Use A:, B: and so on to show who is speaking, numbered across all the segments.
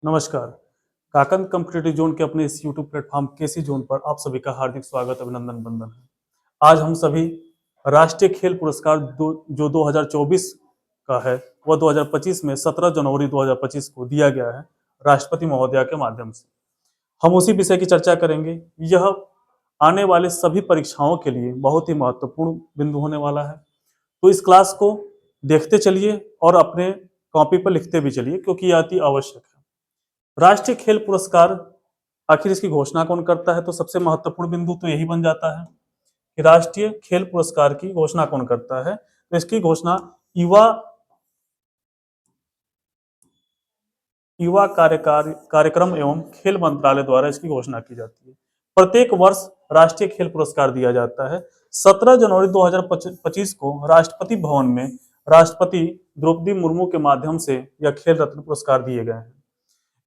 A: नमस्कार। काकंद competitive zone के अपने इस यूट्यूब प्लेटफॉर्म केसी जोन पर आप सभी का हार्दिक स्वागत अभिनंदन वंदन है। आज हम सभी राष्ट्रीय खेल पुरस्कार जो 2024 का है वह 2025 में 17 जनवरी 2025 को दिया गया है राष्ट्रपति महोदया के माध्यम से। हम उसी विषय की चर्चा करेंगे। यह आने वाले सभी परीक्षाओं के लिए बहुत ही महत्वपूर्ण बिंदु होने वाला है। तो इस क्लास को देखते चलिए और अपने कॉपी पर लिखते भी चलिए क्योंकि यह अति आवश्यक है। राष्ट्रीय खेल पुरस्कार आखिर इसकी घोषणा कौन करता है? तो सबसे महत्वपूर्ण बिंदु तो यही बन जाता है कि राष्ट्रीय खेल पुरस्कार की घोषणा कौन करता है। तो इसकी घोषणा युवा युवा कार्यक्रम एवं खेल मंत्रालय द्वारा इसकी घोषणा की जाती है। प्रत्येक वर्ष राष्ट्रीय खेल पुरस्कार दिया जाता है। 17 जनवरी 2025 को राष्ट्रपति भवन में राष्ट्रपति द्रौपदी मुर्मू के माध्यम से यह खेल रत्न पुरस्कार दिए गए हैं।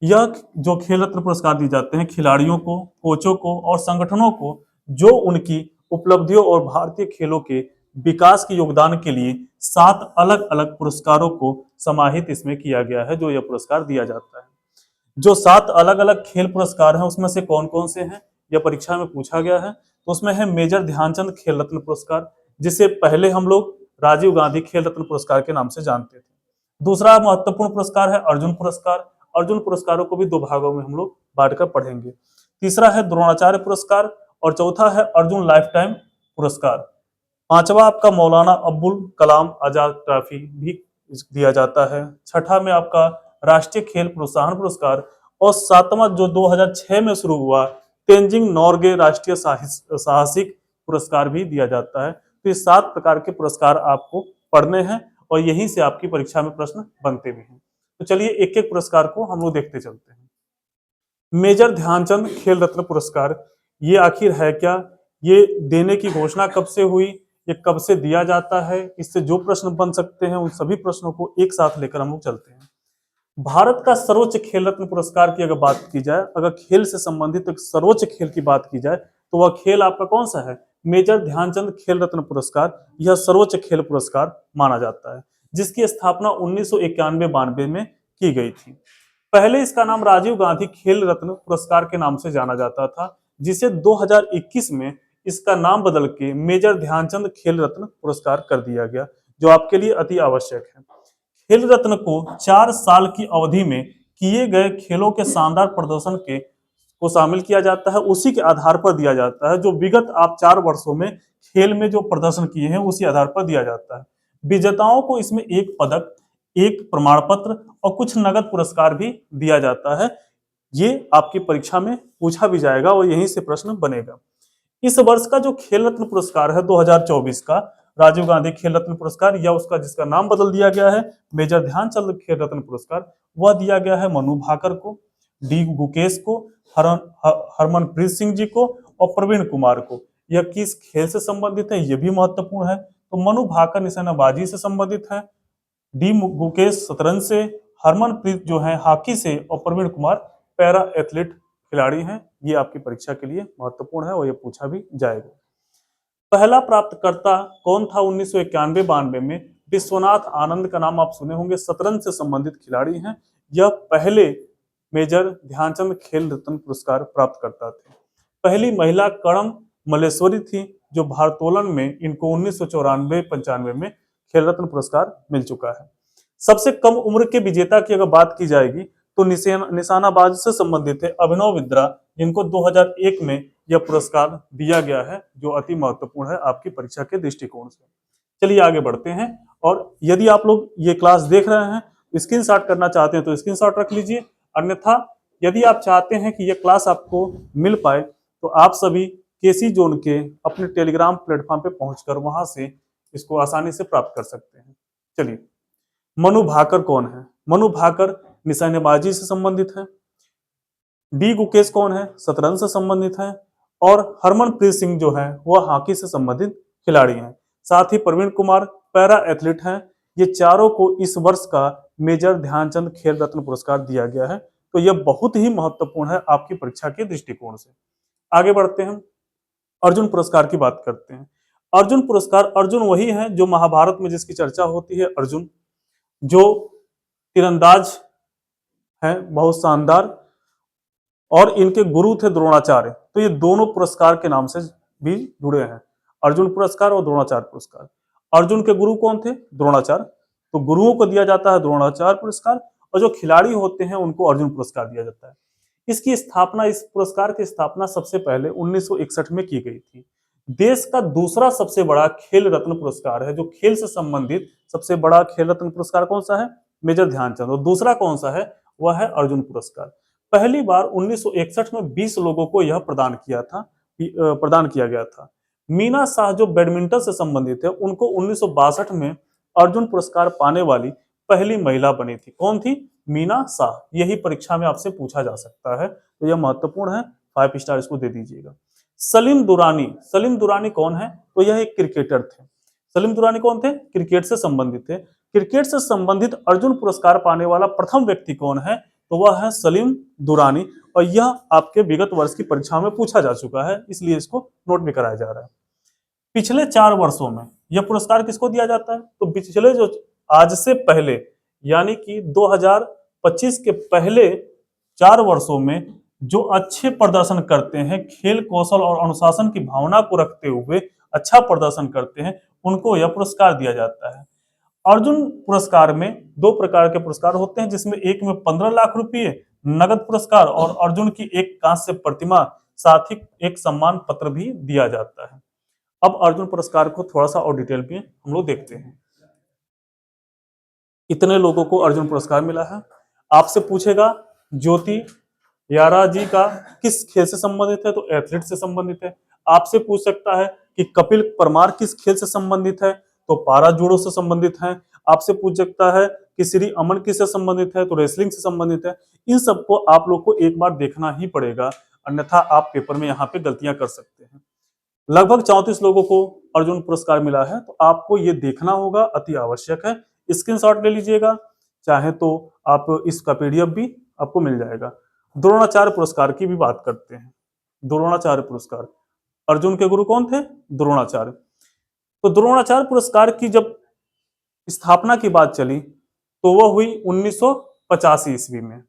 A: यह जो खेल रत्न पुरस्कार दिए जाते हैं खिलाड़ियों को, कोचों को और संगठनों को जो उनकी उपलब्धियों और भारतीय खेलों के विकास के योगदान के लिए 7 अलग अलग पुरस्कारों को समाहित इसमें किया गया है, जो यह पुरस्कार दिया जाता है। जो 7 अलग अलग खेल पुरस्कार हैं उसमें से कौन कौन से हैं, यह परीक्षा में पूछा गया है। तो उसमें है मेजर ध्यानचंद खेल रत्न पुरस्कार, जिसे पहले हम लोग राजीव गांधी खेल रत्न पुरस्कार के नाम से जानते थे। दूसरा महत्वपूर्ण पुरस्कार है अर्जुन पुरस्कार। अर्जुन पुरस्कारों को भी 2 भागों में हम लोग बांटकर पढ़ेंगे। तीसरा है द्रोणाचार्य पुरस्कार और चौथा है अर्जुन लाइफ टाइम पुरस्कार। पांचवा आपका मौलाना अब्दुल कलाम आजाद ट्रॉफी भी दिया जाता है। छठा में आपका राष्ट्रीय खेल प्रोत्साहन पुरस्कार और सातवां जो 2006 में शुरू हुआ तेंजिंग नोर्गे राष्ट्रीय साहसिक पुरस्कार भी दिया जाता है। तो ये 7 प्रकार के पुरस्कार आपको पढ़ने हैं और यहीं से आपकी परीक्षा में प्रश्न बनते भी हैं। तो चलिए एक एक पुरस्कार को हम लोग देखते चलते हैं। मेजर ध्यानचंद खेल रत्न पुरस्कार ये आखिर है क्या, ये देने की घोषणा कब से हुई, ये कब से दिया जाता है, इससे जो प्रश्न बन सकते हैं उन सभी प्रश्नों को एक साथ लेकर हम लोग चलते हैं। भारत का सर्वोच्च खेल रत्न पुरस्कार की अगर बात की जाए, अगर खेल से संबंधित एक सर्वोच्च खेल की बात की जाए तो वह खेल आपका कौन सा है? मेजर ध्यानचंद खेल रत्न पुरस्कार। यह सर्वोच्च खेल पुरस्कार माना जाता है जिसकी स्थापना 1991-92 में की गई थी। पहले इसका नाम राजीव गांधी खेल रत्न पुरस्कार के नाम से जाना जाता था, जिसे 2021 में इसका नाम बदल के मेजर ध्यानचंद खेल रत्न पुरस्कार कर दिया गया, जो आपके लिए अति आवश्यक है। खेल रत्न को 4 साल की अवधि में किए गए खेलों के शानदार प्रदर्शन के को शामिल किया जाता है, उसी के आधार पर दिया जाता है। जो विगत आप 4 वर्षों में खेल में जो प्रदर्शन किए हैं उसी आधार पर दिया जाता है। विजेताओं को इसमें 1 पदक, 1 प्रमाण पत्र और कुछ नगद पुरस्कार भी दिया जाता है। ये आपकी परीक्षा में पूछा भी जाएगा और यहीं से प्रश्न बनेगा। इस वर्ष का जो खेल रत्न पुरस्कार है 2024 का राजीव गांधी खेल रत्न पुरस्कार, या उसका जिसका नाम बदल दिया गया है मेजर ध्यानचंद खेल रत्न पुरस्कार, वह दिया गया है मनु भाकर को, डी गुकेश को, हरमनप्रीत सिंह जी को और प्रवीण कुमार को। यह किस खेल से संबंधित है यह भी महत्वपूर्ण है। तो मनु भाकर निशानेबाजी से संबंधित है, डी गुकेश शतरंज से, हरमनप्रीत जो है हॉकी से और प्रवीण कुमार पैरा एथलीट खिलाड़ी हैं। ये आपकी परीक्षा के लिए महत्वपूर्ण है और ये पूछा भी जाएगा। पहला प्राप्तकर्ता कौन था 1991-92 में? विश्वनाथ आनंद का नाम आप सुने होंगे, शतरंज से संबंधित खिलाड़ी हैं। यह पहले मेजर ध्यानचंद खेल रत्न पुरस्कार प्राप्त करता थे। पहली महिला कणम मल्लेश्वरी थी जो भारोत्तोलन में इनको 1994-95 में खेल रत्न पुरस्कार मिल चुका है। सबसे कम उम्र के विजेता की अगर बात की जाएगी तो निशानाबाज से संबंधित है अभिनव बिंद्रा, जिनको 2001 में यह पुरस्कार दिया गया है, जो अति महत्वपूर्ण है आपकी परीक्षा के दृष्टिकोण से। चलिए आगे बढ़ते हैं। और यदि आप लोग ये क्लास देख रहे हैं, स्क्रीनशॉट करना चाहते हैं तो स्क्रीनशॉट रख लीजिए, अन्यथा यदि आप चाहते हैं कि यह क्लास आपको मिल पाए तो आप सभी केसी जोन के अपने टेलीग्राम प्लेटफॉर्म पे पहुंचकर वहां से इसको आसानी से प्राप्त कर सकते हैं। चलिए, मनु भाकर कौन है? मनु भाकर निशानेबाजी से संबंधित है। डी गुकेश कौन है? शतरंज से संबंधित है। और हरमनप्रीत सिंह जो है वह हॉकी से संबंधित खिलाड़ी हैं। साथ ही प्रवीण कुमार पैरा एथलीट हैं। ये चारों को इस वर्ष का मेजर ध्यानचंद खेल रत्न पुरस्कार दिया गया है। तो यह बहुत ही महत्वपूर्ण है आपकी परीक्षा के दृष्टिकोण से। आगे बढ़ते हैं, अर्जुन पुरस्कार की बात करते हैं। अर्जुन पुरस्कार, अर्जुन वही है जो महाभारत में जिसकी चर्चा होती है, अर्जुन जो तीरंदाज हैं, बहुत शानदार, और इनके गुरु थे द्रोणाचार्य। तो ये दोनों पुरस्कार के नाम से भी जुड़े हैं, अर्जुन पुरस्कार और द्रोणाचार्य पुरस्कार। अर्जुन के गुरु कौन थे? द्रोणाचार्य। तो गुरुओं को दिया जाता है द्रोणाचार्य पुरस्कार, और जो खिलाड़ी होते हैं उनको अर्जुन पुरस्कार दिया जाता है। इसकी स्थापना, इस पुरस्कार की स्थापना सबसे पहले 1961 में की गई थी। देश का दूसरा सबसे बड़ा खेल रत्न पुरस्कार है, जो खेल से संबंधित सबसे बड़ा खेल रत्न पुरस्कार कौन सा है? मेजर ध्यानचंद। और दूसरा कौन सा है? वह है अर्जुन पुरस्कार। पहली बार 1961 में 20 लोगों को यह प्रदान किया गया था। मीना शाह जो बैडमिंटन से संबंधित है, उनको 1962 में अर्जुन पुरस्कार पाने वाली पहली महिला बनी थी। कौन थी? मीना शाह। यही परीक्षा में आपसे पूछा जा सकता है, तो यह महत्वपूर्ण है, 5 स्टार इसको दे दीजिएगा। सलीम दुरानी कौन है? तो यह एक क्रिकेटर थे। सलीम दुरानी कौन थे? क्रिकेट से संबंधित थे। क्रिकेट से संबंधित अर्जुन पुरस्कार पाने वाला प्रथम व्यक्ति कौन है? तो वह है सलीम दुरानी, और यह आपके विगत वर्ष की परीक्षा में पूछा जा चुका है, इसलिए इसको नोट भी कराया जा रहा है। पिछले 4 वर्षों में यह पुरस्कार किसको दिया जाता है? तो पिछले जो आज से पहले, यानी कि 2025 के पहले 4 वर्षों में जो अच्छे प्रदर्शन करते हैं, खेल कौशल और अनुशासन की भावना को रखते हुए अच्छा प्रदर्शन करते हैं, उनको यह पुरस्कार दिया जाता है। अर्जुन पुरस्कार में 2 प्रकार के पुरस्कार होते हैं, जिसमें एक में 15 लाख रुपए नगद पुरस्कार और अर्जुन की एक कांस्य प्रतिमा, साथ ही एक सम्मान पत्र भी दिया जाता है। अब अर्जुन पुरस्कार को थोड़ा सा और डिटेल में हम लोग देखते हैं। इतने लोगों को अर्जुन पुरस्कार मिला है। आपसे पूछेगा ज्योति यारा जी का किस खेल से संबंधित है? तो एथलीट से संबंधित है। आपसे पूछ सकता है कि कपिल परमार किस खेल से संबंधित है? तो पारा जूडो से संबंधित है। आपसे पूछ सकता है कि श्री अमन किससे संबंधित है? तो रेसलिंग से संबंधित है। इन सबको आप लोग को एक बार देखना ही पड़ेगा, अन्यथा आप पेपर में यहाँ पे गलतियां कर सकते हैं। लगभग 34 लोगों को अर्जुन पुरस्कार मिला है, तो आपको ये देखना होगा, अति आवश्यक है। स्क्रीनशॉट ले लीजिएगा, चाहे तो आप इसका पीडीएफ भी आपको मिल जाएगा। द्रोणाचार्य पुरस्कार की भी बात करते हैं। द्रोणाचार्य पुरस्कार, अर्जुन के गुरु कौन थे? द्रोणाचार्य। तो द्रोणाचार्य पुरस्कार की जब स्थापना की बात चली, तो वह हुई 1985 ईस्वी में।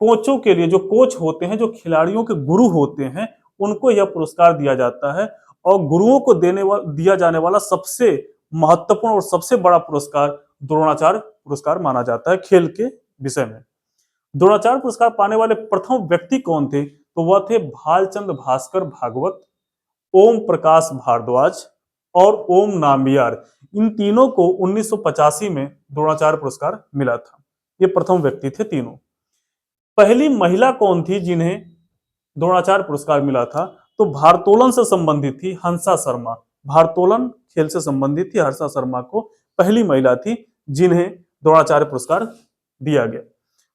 A: कोचों के लिए, जो कोच होते हैं, जो खिलाड़ियों के गुरु होते हैं, उनको यह पुरस्कार दिया जाता है, और गुरुओं को दिया जाने वाला सबसे महत्वपूर्ण और सबसे बड़ा पुरस्कार द्रोणाचार्य पुरस्कार माना जाता है खेल के विषय में। द्रोणाचार्य पुरस्कार पाने वाले प्रथम व्यक्ति कौन थे? तो वह थे भालचंद भास्कर भागवत, ओम प्रकाश भारद्वाज और ओम नाम्बियार। इन तीनों को 1985 में द्रोणाचार्य पुरस्कार मिला था। ये प्रथम व्यक्ति थे तीनों। पहली महिला कौन थी जिन्हें द्रोणाचार्य पुरस्कार मिला था? तो भारोत्तोलन से संबंधित थी हंसा शर्मा। भारोत्तोलन खेल से संबंधित थी हंसा शर्मा को पहली महिला थी जिन्हें द्रोणाचार्य पुरस्कार दिया गया।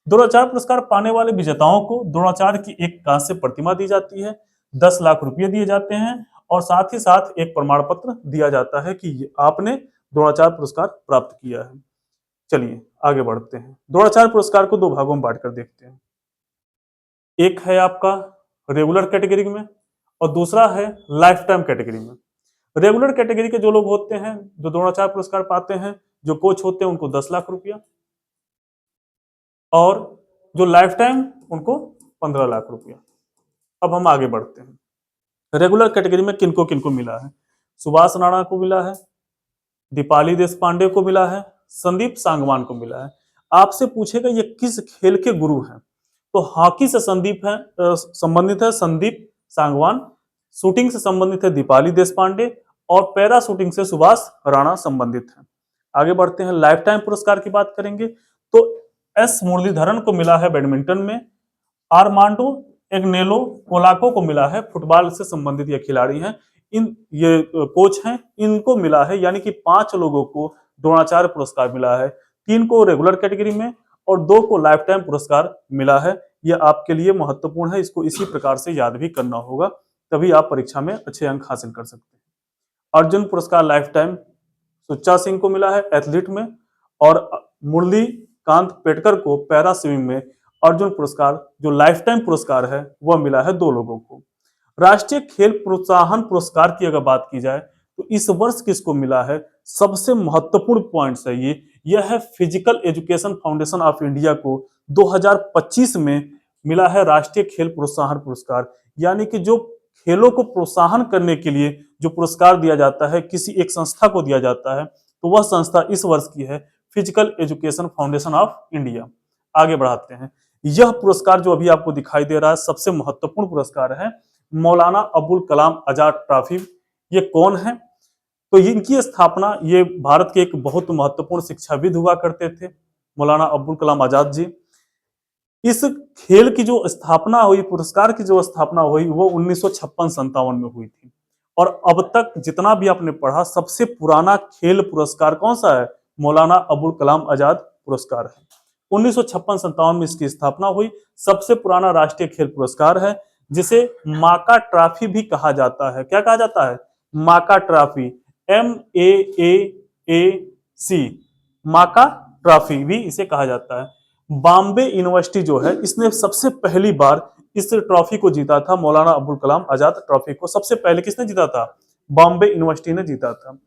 A: द्रोणाचार्य पुरस्कार पाने वाले विजेताओं को द्रोणाचार्य की एक कांस्य प्रतिमा दी जाती है, 10 लाख रुपए दिए जाते हैं, और साथ ही साथ एक प्रमाण पत्र दिया जाता है कि आपने द्रोणाचार्य पुरस्कार प्राप्त किया है। चलिए आगे बढ़ते हैं। द्रोणाचार्य पुरस्कार को 2 भागों में बांटकर देखते हैं। एक है आपका रेगुलर कैटेगरी में, और दूसरा है लाइफ टाइम कैटेगरी में। रेगुलर कैटेगरी के जो लोग होते हैं, जो द्रोणाचार्य पुरस्कार पाते हैं, जो कोच होते हैं, उनको 10 लाख रुपया, और जो लाइफ टाइम उनको 15 लाख रुपया। अब हम आगे बढ़ते हैं। रेगुलर कैटेगरी में किनको किनको मिला है? सुभाष राणा को मिला है, दीपाली देशपांडे को मिला है, संदीप सांगवान को मिला है। आपसे पूछेगा ये किस खेल के गुरु हैं? तो हॉकी से संबंधित है संदीप सांगवान, शूटिंग से संबंधित है दीपाली देशपांडे, और पैरा शूटिंग से सुभाष राणा संबंधित है। आगे बढ़ते हैं। लाइफ टाइम पुरस्कार की बात करेंगे तो एस मुरलीधरन को मिला है बैडमिंटन में, आर्मांडो एग्नेलो पोलाको को मिला है, फुटबॉल से संबंधित ये खिलाड़ी हैं, ये कोच हैं, इनको मिला है, यानी कि 5 लोगों को द्रोणाचार्य पुरस्कार मिला है, 3 को रेगुलर कैटेगरी में और 2 को लाइफ टाइम पुरस्कार मिला है। यह आपके लिए महत्वपूर्ण है, इसको इसी प्रकार से याद भी करना होगा, तभी आप परीक्षा में अच्छे अंक हासिल कर सकते हैं। अर्जुन पुरस्कार लाइफ टाइम सुच्चा सिंह को मिला है एथलीट में, और मुरली कांत पेटकर को पैरा स्विमिंग में अर्जुन पुरस्कार जो लाइफ टाइम पुरस्कार है वह मिला है 2 लोगों को। राष्ट्रीय खेल प्रोत्साहन पुरस्कार की अगर बात की जाए तो इस वर्ष किसको मिला है? सबसे महत्वपूर्ण पॉइंट है यह है physical education foundation of India को 2025 में मिला है राष्ट्रीय खेल प्रोत्साहन पुरस्कार। यानी कि जो खेलों को प्रोत्साहन करने के लिए जो पुरस्कार दिया जाता है, किसी एक संस्था को दिया जाता है, तो वह संस्था इस वर्ष की है physical education foundation of India. आगे बढ़ाते हैं। यह पुरस्कार जो अभी आपको दिखाई दे रहा है सबसे महत्वपूर्ण पुरस्कार है मौलाना अबुल कलाम आजाद ट्रॉफी। ये कौन है? तो इनकी स्थापना, ये भारत के एक बहुत महत्वपूर्ण शिक्षाविद हुआ करते थे मौलाना अबुल कलाम आजाद जी। इस खेल की जो स्थापना हुई, पुरस्कार की जो स्थापना हुई, वो 1956-57 में हुई थी। और अब तक जितना भी आपने पढ़ा, सबसे पुराना खेल पुरस्कार कौन सा है? मौलाना अबुल कलाम आजाद पुरस्कार है। 1956-57 में इसकी स्थापना हुई। सबसे पुराना राष्ट्रीय खेल पुरस्कार है, जिसे माका ट्रॉफी भी कहा जाता है। क्या कहा जाता है? माका ट्रॉफी, MAAAC, माका ट्रॉफी भी इसे कहा जाता है। बॉम्बे यूनिवर्सिटी जो है, इसने सबसे पहली बार इस ट्रॉफी को जीता था। मौलाना अबुल कलाम आजाद ट्रॉफी को सबसे पहले किसने जीता था? बॉम्बे यूनिवर्सिटी ने जीता था।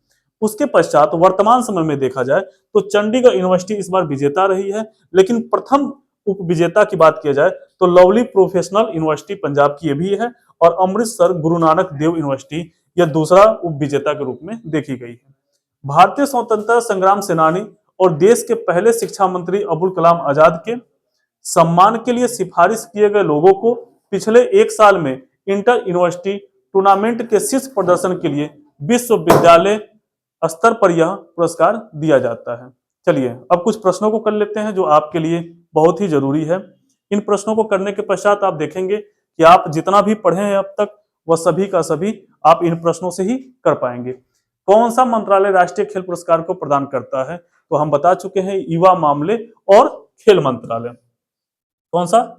A: उसके पश्चात वर्तमान समय में देखा जाए तो चंडीगढ़ यूनिवर्सिटी इस बार विजेता रही है। लेकिन प्रथम उप विजेता की बात की जाए तो लवली प्रोफेशनल यूनिवर्सिटी पंजाब की ये भी है, और अमृतसर गुरु नानक देव यूनिवर्सिटी यह दूसरा उप विजेता के रूप में देखी गई है। भारतीय स्वतंत्रता संग्राम सेनानी और देश के पहले शिक्षा मंत्री अबुल कलाम आजाद के सम्मान के लिए सिफारिश किए गए लोगों को पिछले एक साल में इंटर यूनिवर्सिटी टूर्नामेंट के शीर्ष प्रदर्शन के लिए विश्वविद्यालय स्तर पर यह पुरस्कार दिया जाता है। चलिए अब कुछ प्रश्नों को कर लेते हैं जो आपके लिए बहुत ही जरूरी है। इन प्रश्नों को करने के पश्चात आप देखेंगे कि आप जितना भी पढ़े हैं अब तक, वह सभी का सभी आप इन प्रश्नों से ही कर पाएंगे। कौन सा मंत्रालय राष्ट्रीय खेल पुरस्कार को प्रदान करता है? तो हम बता चुके हैं, युवा मामले और खेल मंत्रालय। कौन सा?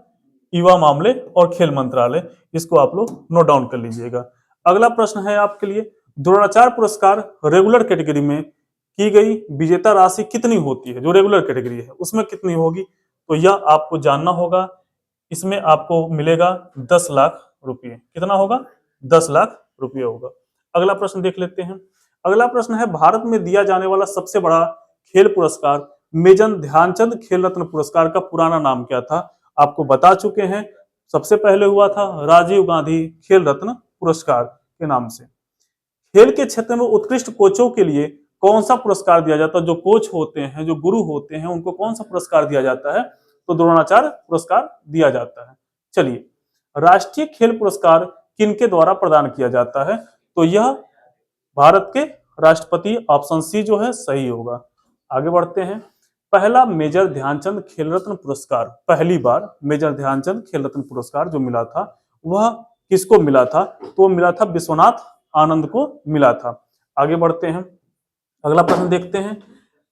A: युवा मामले और खेल मंत्रालय। इसको आप लोग नोट डाउन कर लीजिएगा। अगला प्रश्न है आपके लिए, द्रोणाचार्य पुरस्कार रेगुलर कैटेगरी में की गई विजेता राशि कितनी होती है? जो रेगुलर कैटेगरी है उसमें कितनी होगी? तो यह आपको जानना होगा। इसमें आपको मिलेगा 10 लाख रुपये। कितना होगा? 10 लाख रुपये होगा। अगला प्रश्न देख लेते हैं। अगला प्रश्न है, भारत में दिया जाने वाला सबसे बड़ा खेल पुरस्कार मेजर ध्यानचंद खेल रत्न पुरस्कार का पुराना नाम क्या था? आपको बता चुके हैं। सबसे पहले हुआ था राजीव गांधी खेल रत्न पुरस्कार के नाम से। खेल के क्षेत्र में उत्कृष्ट कोचों के लिए कौन सा पुरस्कार दिया जाता है? जो कोच होते हैं, जो गुरु होते हैं, उनको कौन सा पुरस्कार दिया जाता है? तो द्रोणाचार्य पुरस्कार दिया जाता है। चलिए, राष्ट्रीय खेल पुरस्कार किनके द्वारा प्रदान किया जाता है? तो यह भारत के राष्ट्रपति, ऑप्शन सी जो है सही होगा। आगे बढ़ते हैं। पहला मेजर ध्यानचंद खेल रत्न पुरस्कार, पहली बार मेजर ध्यानचंद खेल रत्न पुरस्कार जो मिला था, वह किसको मिला था? तो मिला था विश्वनाथ आनंद को मिला था। आगे बढ़ते हैं। अगला प्रश्न देखते हैं।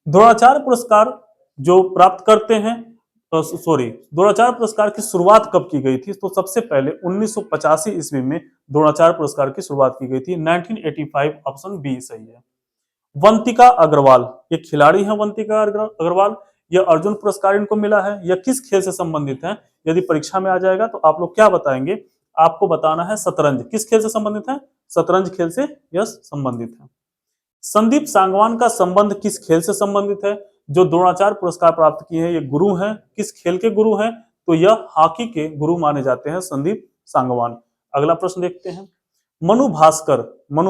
A: द्रोणाचार्य पुरस्कार जो प्राप्त करते हैं, द्रोणाचार्य पुरस्कार की शुरुआत कब की गई थी? तो सबसे पहले 1985 ईस्वी में द्रोणाचार्य पुरस्कार की शुरुआत की गई थी। 1985, ऑप्शन बी सही है। वंतिका अग्रवाल, ये खिलाड़ी हैं वंतिका अग्रवाल। यह अर्जुन पुरस्कार इनको मिला है। यह किस खेल से संबंधित है? यदि परीक्षा में आ जाएगा तो आप लोग क्या बताएंगे? आपको बताना है शतरंज। किस खेल से संबंधित है? शतरंज खेल से यह संबंधित है। संदीप सांगवान का संबंध किस खेल से संबंधित है? जो द्रोणाचार्य पुरस्कार प्राप्त किए हैं, ये गुरु हैं। किस खेल के गुरु हैं? तो यह हॉकी के गुरु माने जाते हैं संदीप सांगवान। अगला प्रश्न देखते हैं। मनु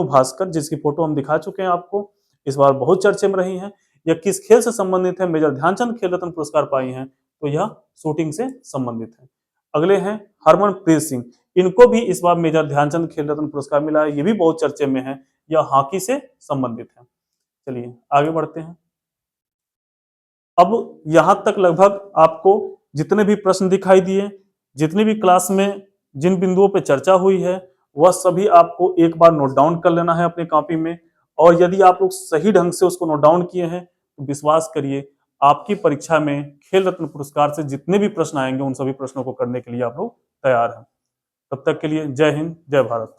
A: भास्कर जिसकी फोटो हम दिखा चुके हैं आपको, इस बार बहुत चर्चे में रही हैं। यह किस खेल से संबंधित है? मेजर ध्यानचंद खेल रत्न पुरस्कार पाई हैं, तो यह शूटिंग से संबंधित है। अगले हैं हरमनप्रीत सिंह। इनको भी इस बार मेजर ध्यानचंद खेल रत्न पुरस्कार मिला है। ये भी बहुत चर्चे में है। यह हॉकी से संबंधित है। चलिए आगे बढ़ते हैं। अब यहां तक लगभग आपको जितने भी प्रश्न दिखाई दिए, जितनी भी क्लास में जिन बिंदुओं पे चर्चा हुई है, वह सभी आपको एक बार नोट डाउन कर लेना है अपनी कॉपी में। और यदि आप लोग सही ढंग से उसको नोट डाउन किए हैं तो विश्वास करिए, आपकी परीक्षा में खेल रत्न पुरस्कार से जितने भी प्रश्न आएंगे उन सभी प्रश्नों को करने के लिए आप लोग तैयार हैं। तब तक के लिए जय हिंद, जय भारत।